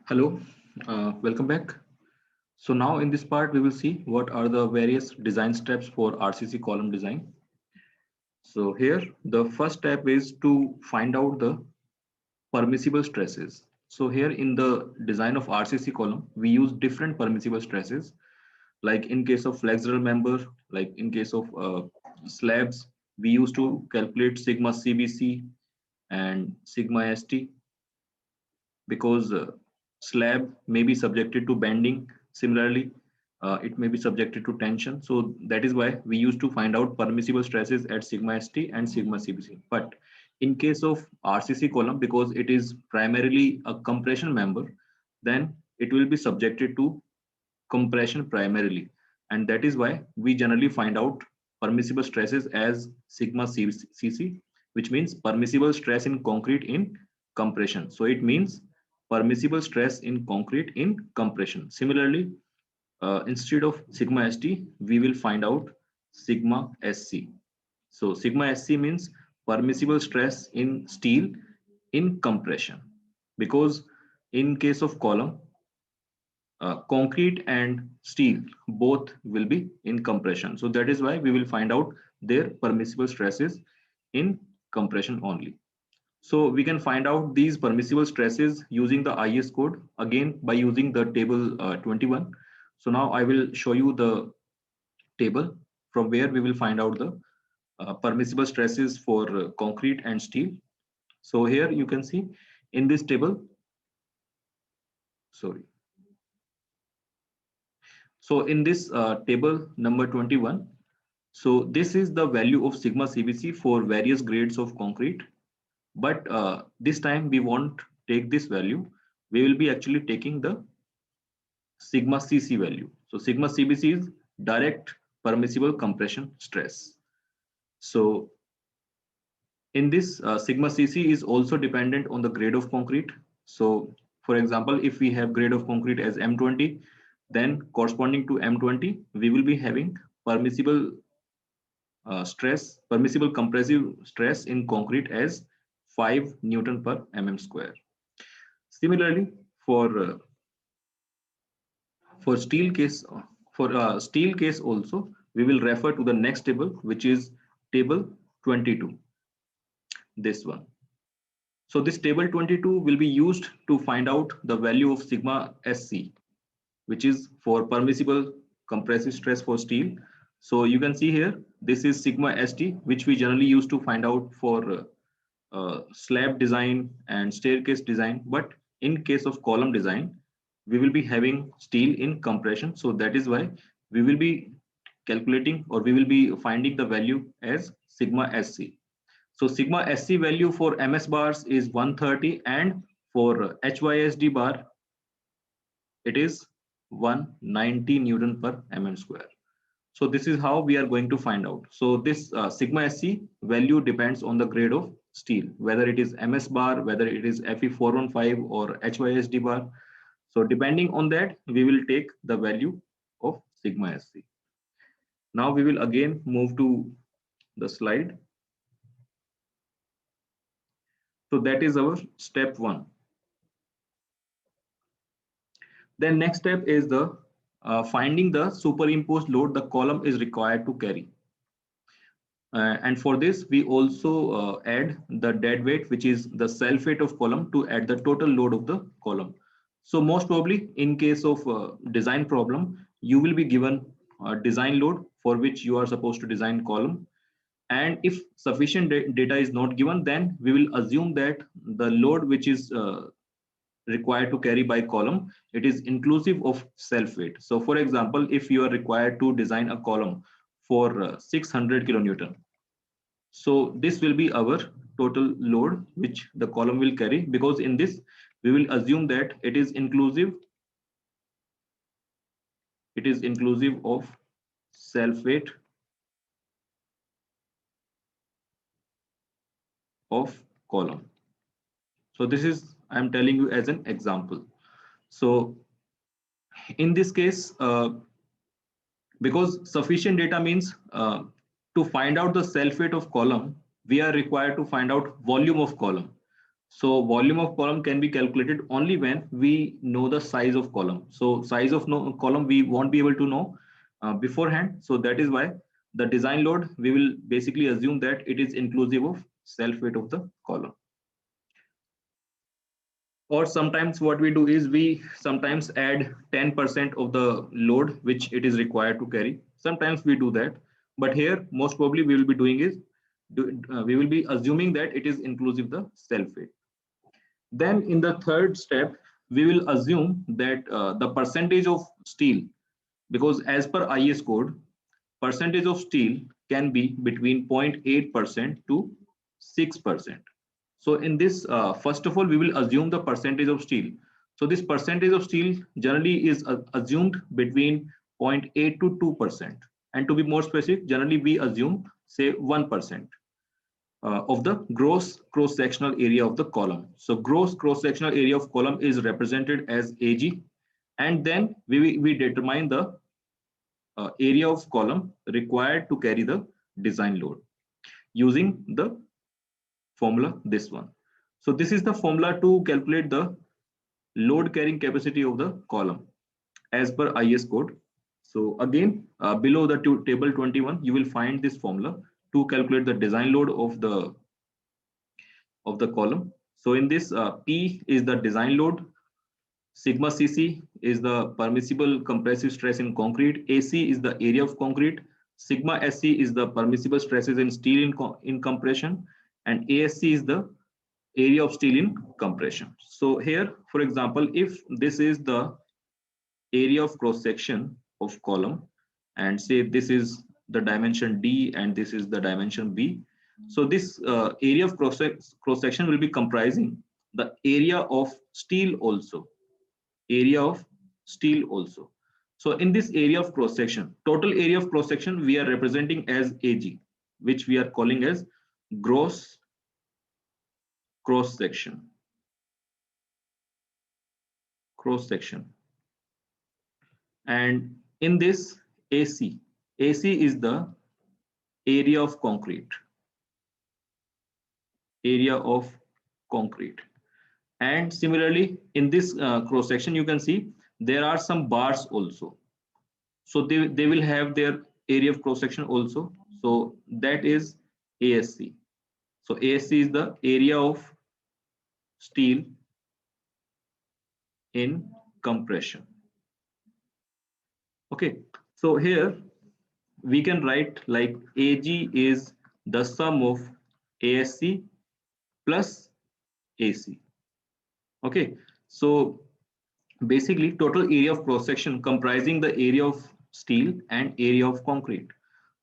Hello, welcome back. So now in this part, we will see what are the various design steps for RCC column design. So here, the first step is to find out the permissible stresses. So here in the design of RCC column, we use different permissible stresses. Like in case of flexural member, like in case of slabs, we used to calculate sigma CBC and sigma ST because slab may be subjected to bending. Similarly, it may be subjected to tension. So that is why we used to find out permissible stresses at sigma ST and sigma CBC. But in case of RCC column, because it is primarily a compression member, then it will be subjected to compression primarily. And that is why we generally find out permissible stresses as sigma CC, which means permissible stress in concrete in compression. So it means permissible stress in concrete in compression. Similarly, instead of sigma ST, we will find out sigma SC. So sigma SC means permissible stress in steel in compression, because in case of column, concrete and steel both will be in compression. So that is why we will find out their permissible stresses in compression only. So we can find out these permissible stresses using the IS code again by using the table 21. So now I will show you the table from where we will find out the permissible stresses for concrete and steel. So here you can see in this table, sorry. So in this table number 21, so this is the value of sigma CBC for various grades of concrete. But this time we won't take this value. We will be actually taking the sigma CC value. So sigma CBC is direct permissible compression stress. So in this sigma CC is also dependent on the grade of concrete. So for example, if we have grade of concrete as M20, then corresponding to M20, we will be having permissible permissible compressive stress in concrete as 5 Newton per mm square. Similarly, for steel case, steel case also, we will refer to the next table, which is table 22, this one. So this table 22 will be used to find out the value of sigma SC, which is for permissible compressive stress for steel. So you can see here, this is sigma ST, which we generally use to find out for slab design and staircase design. But in case of column design, we will be having steel in compression. So that is why we will be calculating, or we will be finding the value as sigma SC. So sigma SC value for MS bars is 130, and for HYSD bar, it is 190 Newton per mm square. So this is how we are going to find out. So this sigma SC value depends on the grade of steel, whether it is MS bar, whether it is Fe415 or HYSD bar. So depending on that, we will take the value of sigma SC. Now we will again move to the slide. So that is our step 1. Then next step is the finding the superimposed load the column is required to carry. And for this, we also add the dead weight, which is the self weight of column, to add the total load of the column. So most probably in case of design problem, you will be given a design load for which you are supposed to design column. And if sufficient data is not given, then we will assume that the load which is required to carry by column, it is inclusive of self weight. So for example, if you are required to design a column for 600 kilonewton, so this will be our total load which the column will carry, because in this we will assume that it is inclusive of self weight of column. So this is, I am telling you as an example. So in this case, because sufficient data means to find out the self weight of column, we are required to find out volume of column. So volume of column can be calculated only when we know the size of column. So size of column we won't be able to know beforehand. So that is why the design load, we will basically assume that it is inclusive of self weight of the column. Or sometimes what we do is we sometimes add 10% of the load which it is required to carry. Sometimes we do that, but here most probably we will be doing is we will be assuming that it is inclusive the self weight. Then in the third step, we will assume that the percentage of steel, because as per IS code, percentage of steel can be between 0.8% to 6%. So in this, first of all, we will assume the percentage of steel. So this percentage of steel generally is assumed between 0.8 to 2%. And to be more specific, generally we assume say 1%. Of the gross cross-sectional area of the column. So gross cross-sectional area of column is represented as AG, and then we determine the area of column required to carry the design load using the formula, this one. So this is the formula to calculate the load carrying capacity of the column as per IS code. So again, below the table 21, you will find this formula to calculate the design load of the column. So in this, P is the design load, sigma Cc is the permissible compressive stress in concrete, AC is the area of concrete, sigma Sc is the permissible stresses in steel in compression, and ASC is the area of steel in compression. So here, for example, if this is the area of cross section of column, and say this is the dimension D and this is the dimension B. So this area of cross section will be comprising the area of steel also, area of steel also. So in this area of cross section, total area of cross section we are representing as AG, which we are calling as gross cross section. And in this AC is the area of concrete, and similarly in this cross section you can see there are some bars also, so they will have their area of cross section also, so that is ASC. So ASC is the area of steel in compression. Okay, so here we can write like AG is the sum of ASC plus AC. Okay, so basically total area of cross section comprising the area of steel and area of concrete.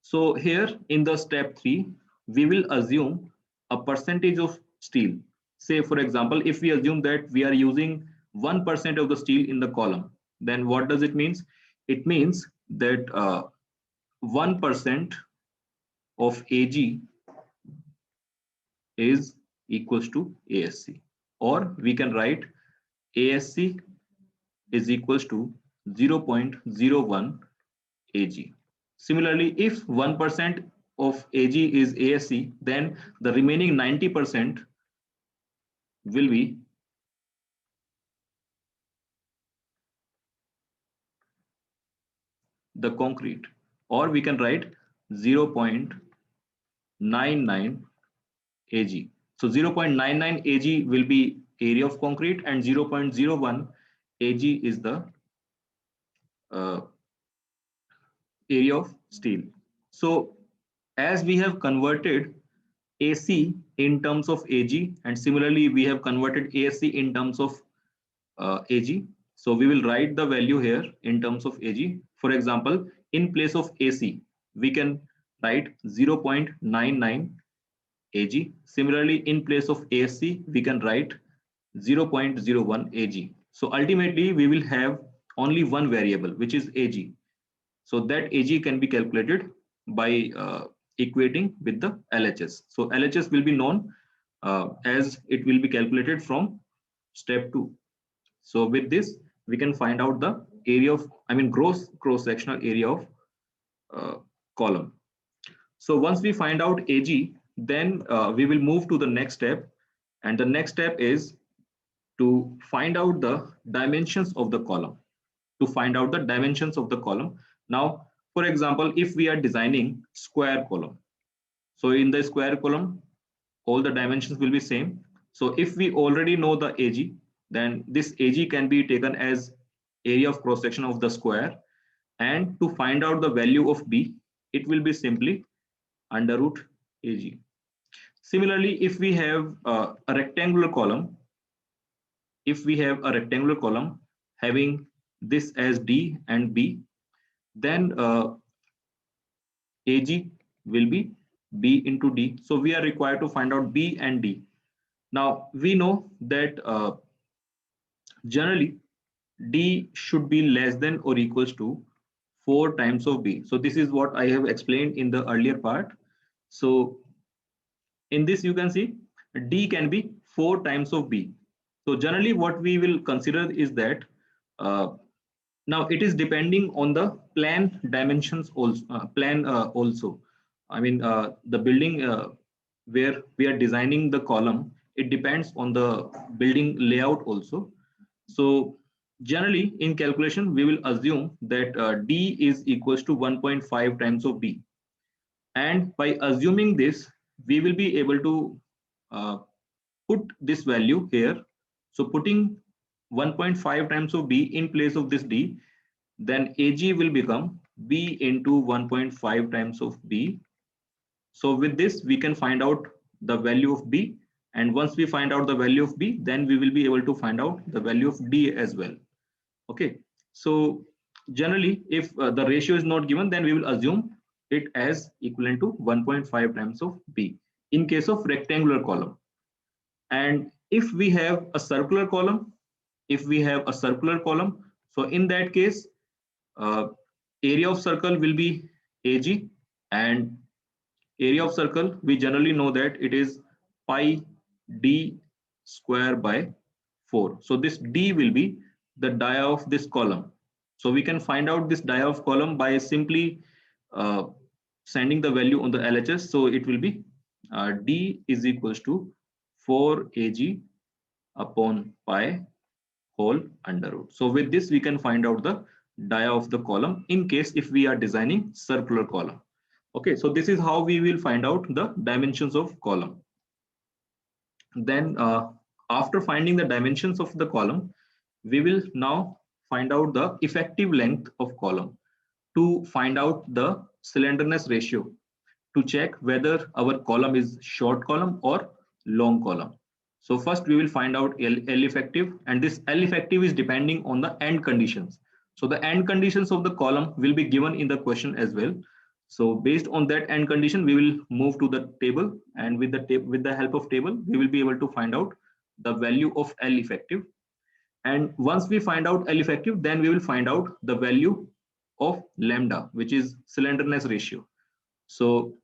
So here in the step 3, we will assume a percentage of steel. Say for example, if we assume that we are using 1% of the steel in the column, then what does it means? It means that 1% of AG is equals to ASC, or we can write ASC is equals to 0.01 AG. Similarly, if 1% of AG is ASC, then the remaining 90% will be the concrete, or we can write 0.99 AG. So 0.99 AG will be area of concrete and 0.01 AG is the area of steel. So as we have converted AC in terms of AG, and similarly we have converted ASC in terms of AG. So we will write the value here in terms of AG. For example, in place of AC, we can write 0.99 AG. Similarly, in place of ASC, we can write 0.01 AG. So ultimately, we will have only one variable, which is AG. So that AG can be calculated by equating with the LHS. So LHS will be known as it will be calculated from step 2. So with this, we can find out the area of, gross cross-sectional area of column. So once we find out AG, then we will move to the next step, And the next step is to find out the dimensions of the column. To find out the dimensions of the column. Now, for example, if we are designing square column, so in the square column, all the dimensions will be same. So if we already know the AG, then this AG can be taken as area of cross section of the square. And to find out the value of B, it will be simply under root AG. Similarly, if we have a rectangular column, having this as D and B, then AG will be B into D. So we are required to find out B and D. Now we know that generally D should be less than or equals to 4 times of B. So this is what I have explained in the earlier part. So in this you can see D can be 4 times of B. So generally what we will consider is that now it is depending on the plan dimensions also. Also. I mean the building where we are designing the column, it depends on the building layout also. So generally in calculation, we will assume that D is equals to 1.5 times of B. And by assuming this, we will be able to uh, put this value here. So putting 1.5 times of B in place of this D, then AG will become B into 1.5 times of B. So with this, we can find out the value of B. And once we find out the value of B, then we will be able to find out the value of D as well. Okay. So generally, if the ratio is not given, then we will assume it as equivalent to 1.5 times of B in case of rectangular column. And if we have a circular column, so in that case, area of circle will be AG, and area of circle, we generally know that it is pi d square by 4. So this D will be the dia of this column. So we can find out this dia of column by simply sending the value on the LHS. So it will be D is equals to 4 AG upon pi whole under root. So with this, we can find out the dia of the column in case if we are designing circular column. Okay, so this is how we will find out the dimensions of column. Then after finding the dimensions of the column, we will now find out the effective length of column to find out the slenderness ratio to check whether our column is short column or long column. So first we will find out L effective, and this L effective is depending on the end conditions. So the end conditions of the column will be given in the question as well. So based on that end condition, we will move to the table, and with the help of table, we will be able to find out the value of L effective. And once we find out L effective, then we will find out the value of lambda, which is slenderness ratio. So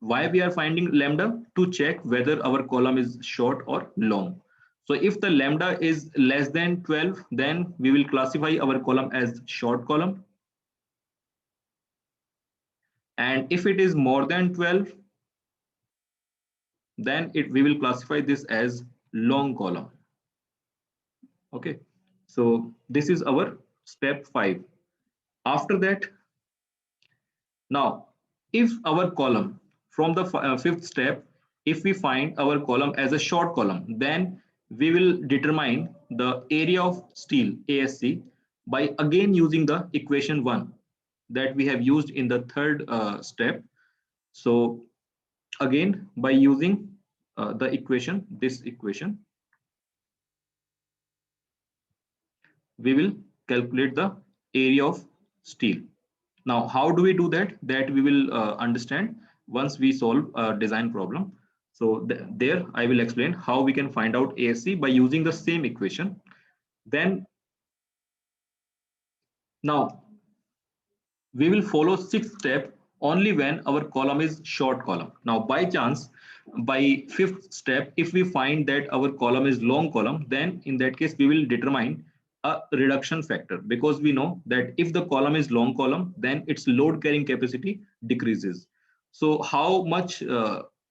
why we are finding lambda? To check whether our column is short or long. So if the lambda is less than 12, then we will classify our column as short column. And if it is more than 12, then we will classify this as long column. Okay, so this is our step 5. After that, now if our column from the 5th step, if we find our column as a short column, then we will determine the area of steel ASC by again using the equation 1 that we have used in the 3rd step. So again, by using the equation, this equation, we will calculate the area of steel. Now, how do we do that? That we will understand once we solve a design problem. So there I will explain how we can find out ASC by using the same equation. Then now we will follow 6th step only when our column is short column. Now by chance, by 5th step, if we find that our column is long column, then in that case we will determine a reduction factor, because we know that if the column is long column, then its load carrying capacity decreases. So how much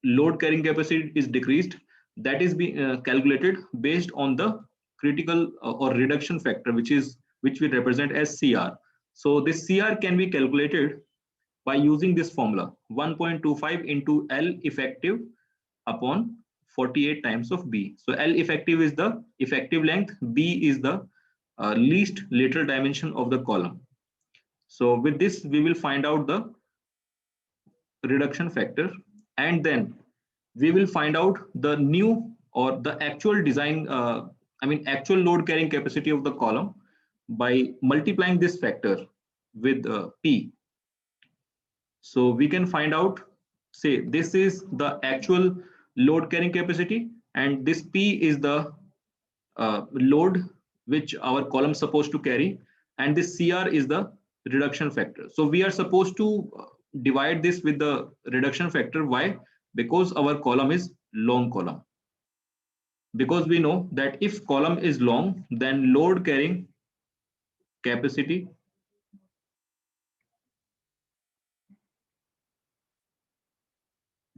load carrying capacity is decreased? that is being calculated based on the critical or reduction factor, which we represent as CR. So this CR can be calculated by using this formula 1.25 into L effective upon 48 times of B. So L effective is the effective length, B is the least lateral dimension of the column. So with this, we will find out the reduction factor, and then we will find out the new or the actual design, actual load carrying capacity of the column by multiplying this factor with P. So we can find out, say this is the actual load carrying capacity, and this P is the load which our column is supposed to carry, and this CR is the reduction factor. So we are supposed to divide this with the reduction factor. Why? Because our column is long column. Because we know that if column is long, then load carrying capacity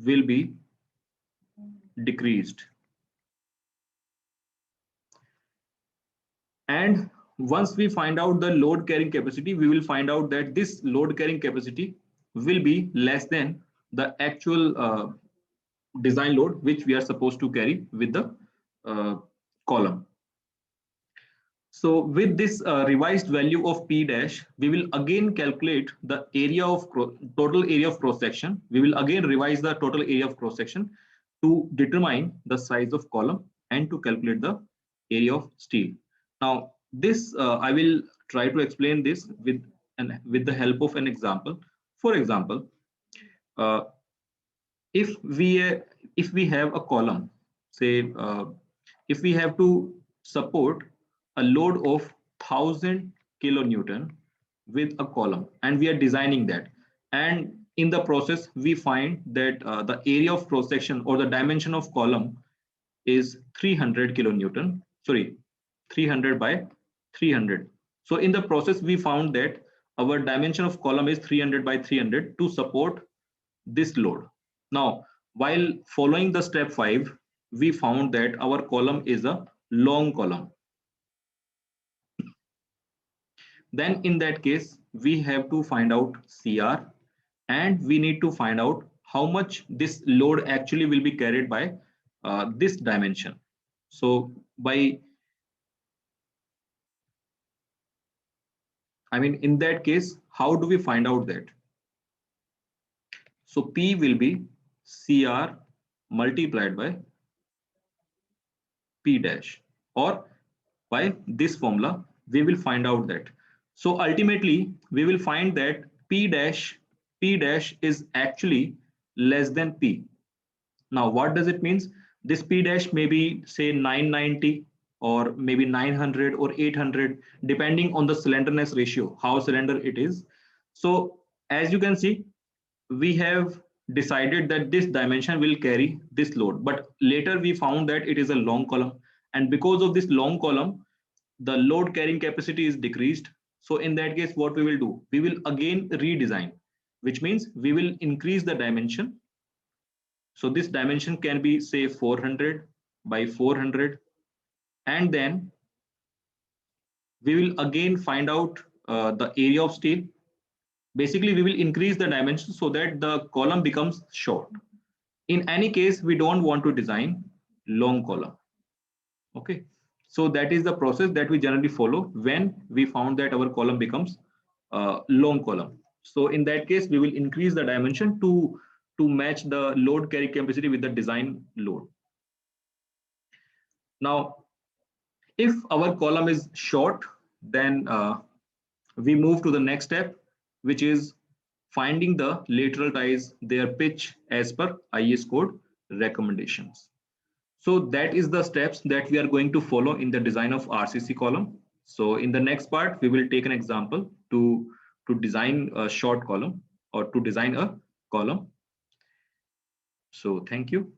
will be decreased. And once we find out the load carrying capacity, we will find out that this load carrying capacity will be less than the actual design load which we are supposed to carry with the column. So with this revised value of P dash, we will again calculate the area of total area of cross section. We will again revise the total area of cross section to determine the size of column and to calculate the area of steel. Now this I will try to explain this with the help of an example. For example, if we have a column, say if we have to support a load of 1000 kilonewton with a column, and we are designing that, and in the process we find that the area of cross section or the dimension of column is 300 kilonewton, sorry, 300 by 300. So in the process we found that our dimension of column is 300 by 300 to support this load. Now while following the step 5, we found that our column is a long column. Then in that case, we have to find out CR, and we need to find out how much this load actually will be carried by this dimension. So in that case, how do we find out that? So P will be CR multiplied by P dash, or by this formula, we will find out that. So ultimately, we will find that P dash is actually less than P. Now, what does it mean? This P dash may be, say, 990 or maybe 900 or 800, depending on the slenderness ratio, how slender it is. So as you can see, we have decided that this dimension will carry this load, but later we found that it is a long column, and because of this long column, the load carrying capacity is decreased. So in that case, what we will do, we will again redesign, which means we will increase the dimension. So this dimension can be, say, 400 by 400, and then we will again find out the area of steel. Basically, we will increase the dimension so that the column becomes short. In any case, we don't want to design long column. Okay, so that is the process that we generally follow when we found that our column becomes long column. So in that case, we will increase the dimension to match the load carry capacity with the design load. Now, if our column is short, then we move to the next step, which is finding the lateral ties, their pitch as per IS code recommendations. So that is the steps that we are going to follow in the design of RCC column. So in the next part, we will take an example to design a short column or to design a column. So thank you.